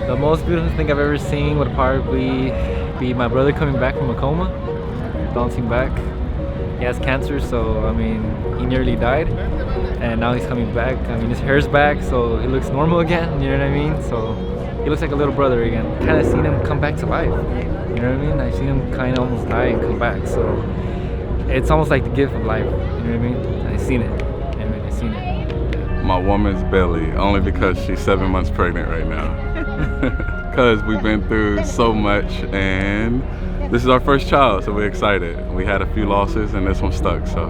The most beautiful thing I've ever seen would probably be my brother coming back from a coma, bouncing back. He has cancer, so I mean, he nearly died, and now he's coming back. I mean, his hair's back, so he looks normal again, you know what I mean? So he looks like a little brother again. Kind of seen him come back to life, you know what I mean? I've seen him kind of almost die and come back, so it's almost like the gift of life, you know what I mean? I've seen it, I mean, I've seen it. My woman's belly, only because she's 7 months pregnant right now. Because we've been through so much, and this is our first child, so we're excited. We had a few losses and this one stuck, so.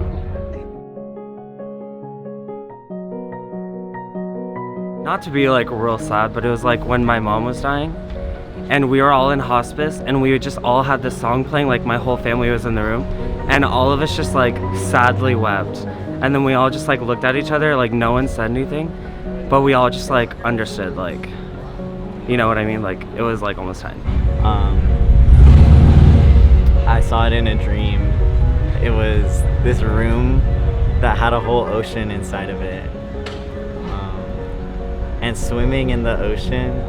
Not to be like real sad, but it was like when my mom was dying and we were all in hospice and we just all had this song playing, like my whole family was in the room and all of us just like sadly wept. And then we all just like looked at each other, like no one said anything, but we all just like understood, like, you know what I mean? Like it was like almost time. I saw it in a dream. It was this room that had a whole ocean inside of it. And swimming in the ocean,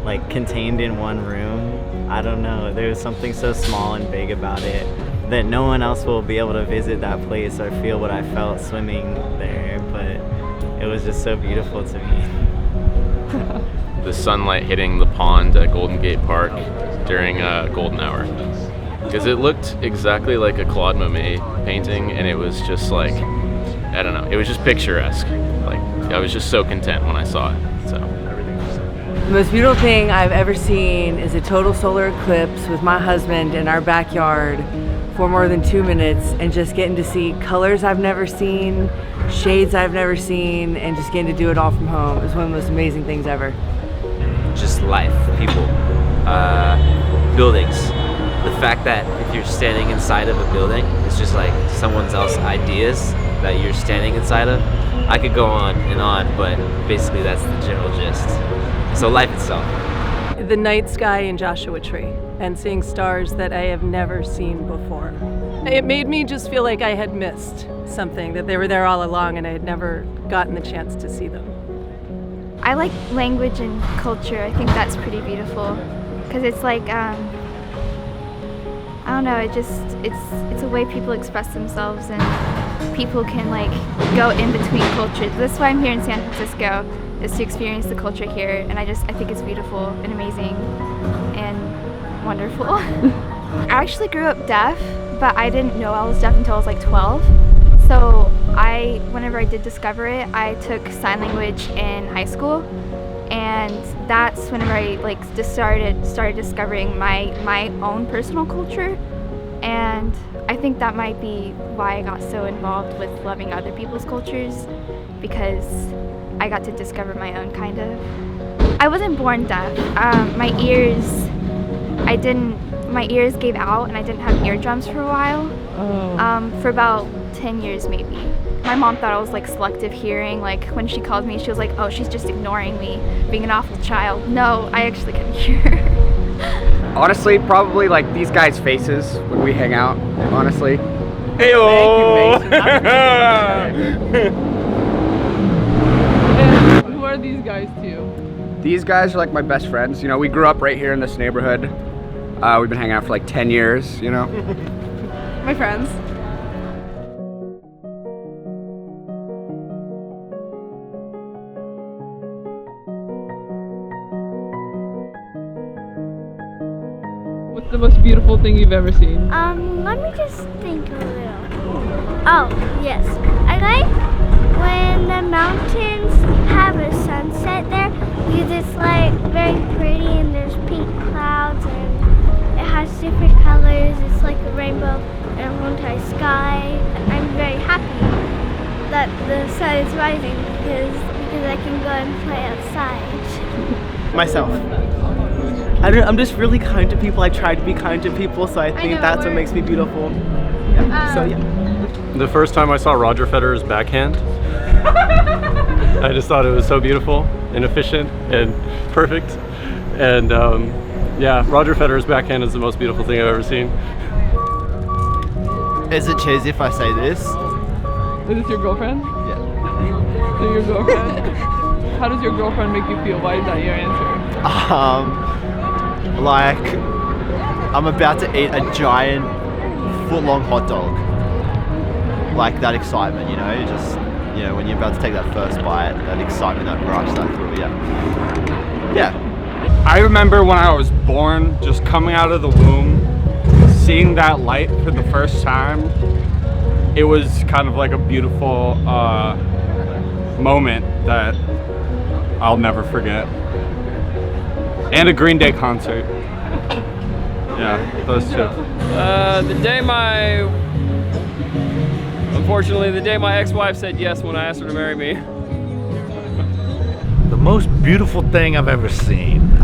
like contained in one room, I don't know, there was something so small and big about it that no one else will be able to visit that place or feel what I felt swimming there, but it was just so beautiful to me. The sunlight hitting the pond at Golden Gate Park during golden hour. Because it looked exactly like a Claude Monet painting, and it was just like, I don't know, it was just picturesque. Like, I was just so content when I saw it, so. The most beautiful thing I've ever seen is a total solar eclipse with my husband in our backyard for more than 2 minutes, and just getting to see colors I've never seen, shades I've never seen, and just getting to do it all from home. It was one of the most amazing things ever. Just life, people, buildings. The fact that if you're standing inside of a building, it's just like someone else's ideas that you're standing inside of. I could go on, but basically that's the general gist. So life itself. The night sky in Joshua Tree and seeing stars that I have never seen before. It made me just feel like I had missed something, that they were there all along and I had never gotten the chance to see them. I like language and culture. I think that's pretty beautiful because it's like, I don't know, it's a way people express themselves and people can like go in between cultures. That's why I'm here in San Francisco, is to experience the culture here, and I think it's beautiful and amazing and wonderful. I actually grew up deaf, but I didn't know I was deaf until I was like 12. So whenever I did discover it, I took sign language in high school, and that's whenever I like just started discovering my own personal culture. And I think that might be why I got so involved with loving other people's cultures, because I got to discover my own kind of. I wasn't born deaf. My ears gave out and I didn't have eardrums for a while. For about 10 years maybe. My mom thought I was like selective hearing. Like when she called me, she was like, oh, she's just ignoring me, being an awful child. No, I actually couldn't hear. Honestly, probably like these guys' faces when we hang out, honestly. Hey-o! Who are these guys to you? These guys are like my best friends. You know, we grew up right here in this neighborhood. We've been hanging out for like 10 years, you know. My friends. What's the most beautiful thing you've ever seen? Let me just think a little. Oh, yes. I like when the mountains have a sunset there, because it's like very pretty and there's pink clouds and it has different colors. It's like a rainbow and a whole entire sky. I'm very happy that the sun is rising because I can go and play outside. Myself. I'm just really kind to people. I try to be kind to people, so I think that's what makes me beautiful. Yeah. So yeah. The first time I saw Roger Federer's backhand, I just thought it was so beautiful and efficient and perfect. And yeah, Roger Federer's backhand is the most beautiful thing I've ever seen. Is it cheesy if I say this? Is this your girlfriend? Yeah. So your girlfriend? How does your girlfriend make you feel? Why is that your answer? Like I'm about to eat a giant foot-long hot dog. Like that excitement, you know, just, you know, when you're about to take that first bite, that excitement, that rush, that thrill, yeah. I remember when I was born, just coming out of the womb, seeing that light for the first time. It was kind of like a beautiful moment that I'll never forget. And a Green Day concert. Yeah, those two. Unfortunately, the day my ex-wife said yes when I asked her to marry me. The most beautiful thing I've ever seen.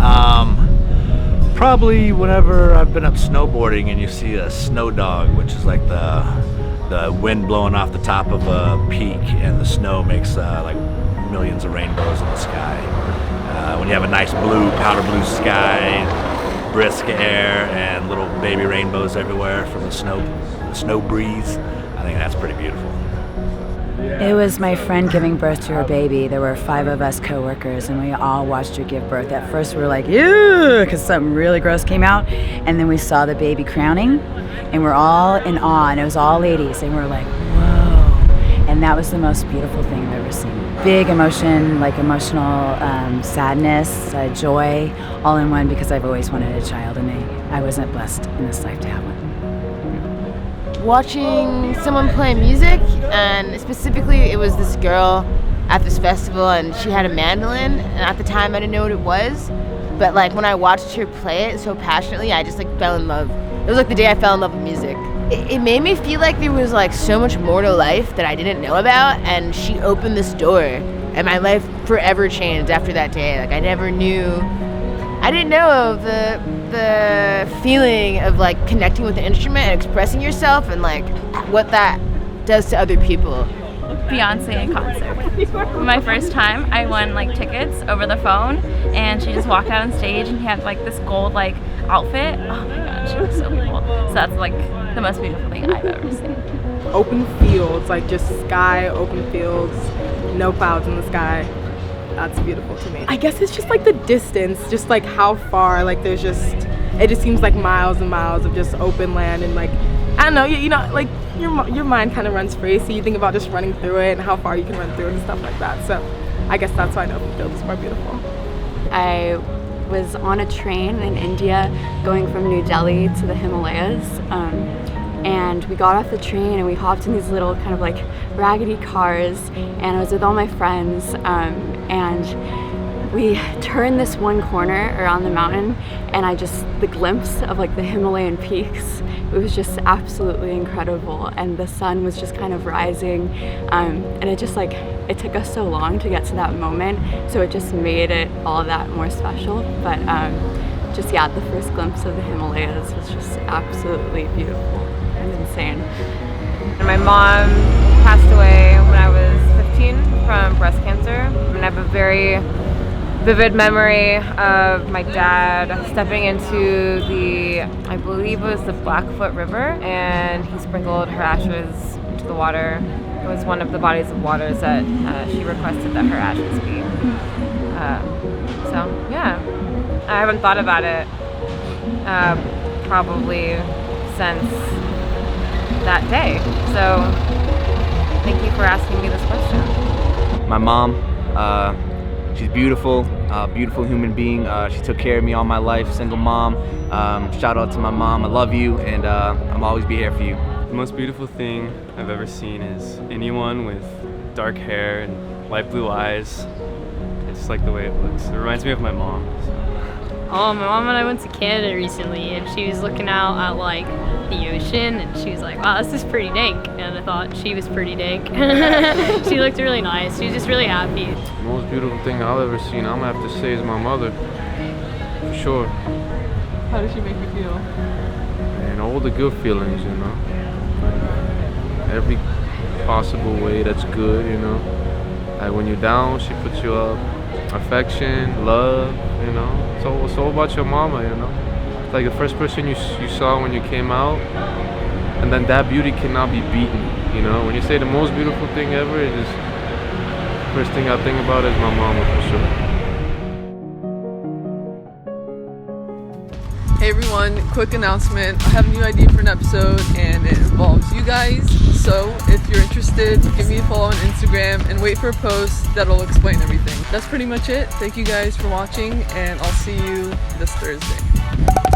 Probably whenever I've been up snowboarding and you see a snow dog, which is like the wind blowing off the top of a peak and the snow makes like millions of rainbows in the sky. When you have a nice blue, powder blue sky, brisk air, and little baby rainbows everywhere from the snow breeze, I think that's pretty beautiful. It was my friend giving birth to her baby. There were 5 of us co-workers and we all watched her give birth. At first we were like, ew, because something really gross came out. And then we saw the baby crowning and we're all in awe, and it was all ladies, and we're like, whoa. And that was the most beautiful thing I've ever seen. Big emotion, like emotional sadness, joy, all in one, because I've always wanted a child and I wasn't blessed in this life to have one. Watching someone play music, and specifically it was this girl at this festival, and she had a mandolin, and at the time I didn't know what it was, but like when I watched her play it so passionately, I just like fell in love. It was like the day I fell in love with music. It made me feel like there was like so much more to life that I didn't know about, and she opened this door, and my life forever changed after that day. Like I didn't know of the feeling of like connecting with the instrument and expressing yourself, and like what that does to other people. Beyonce in concert. My first time, I won like tickets over the phone, and she just walked out on stage and she had like this gold like outfit. Oh my god, she was so beautiful. So that's like the most beautiful thing I've ever seen. Open fields, like just sky, open fields, no clouds in the sky. That's beautiful to me. I guess it's just like the distance, just like how far, like it just seems like miles and miles of just open land, and like, I don't know, you know, like your mind kind of runs free, so you think about just running through it and how far you can run through it and stuff like that. So I guess that's why an open field is more beautiful. I was on a train in India going from New Delhi to the Himalayas, and we got off the train and we hopped in these little kind of like raggedy cars, and I was with all my friends, and we turned this one corner around the mountain, and the glimpse of like the Himalayan peaks, it was just absolutely incredible, and the sun was just kind of rising, and it just like, it took us so long to get to that moment, so it just made it all that more special. But just yeah, the first glimpse of the Himalayas was just absolutely beautiful and insane. And my mom passed away when I was 15 from breast cancer, and I have a very vivid memory of my dad stepping into I believe it was the Blackfoot River, and he sprinkled her ashes into the water. It was one of the bodies of waters that she requested that her ashes be. So yeah, I haven't thought about it probably since that day. So thank you for asking me this question. My mom, she's beautiful, beautiful human being. She took care of me all my life, single mom. Shout out to my mom, I love you, and I'll always be here for you. The most beautiful thing I've ever seen is anyone with dark hair and light blue eyes. It's like the way it looks. It reminds me of my mom. Oh, my mom and I went to Canada recently, and she was looking out at like the ocean, and she was like, wow, this is pretty dank. And I thought she was pretty dank. She looked really nice. She was just really happy. The most beautiful thing I've ever seen, I'm gonna have to say, is my mother. For sure. How does she make you feel? And all the good feelings, you know. Every possible way that's good, you know. Like when you're down, she puts you up. Affection, love, you know. It's all about your mama, you know. It's like the first person you saw when you came out, and then that beauty cannot be beaten, you know. When you say the most beautiful thing ever, it is first thing I think about is my mama, for sure. Hey everyone, quick announcement. I have a new idea for an episode and it involves you guys. So if you're interested, give me a follow on Instagram and wait for a post that'll explain everything. That's pretty much it. Thank you guys for watching and I'll see you this Thursday.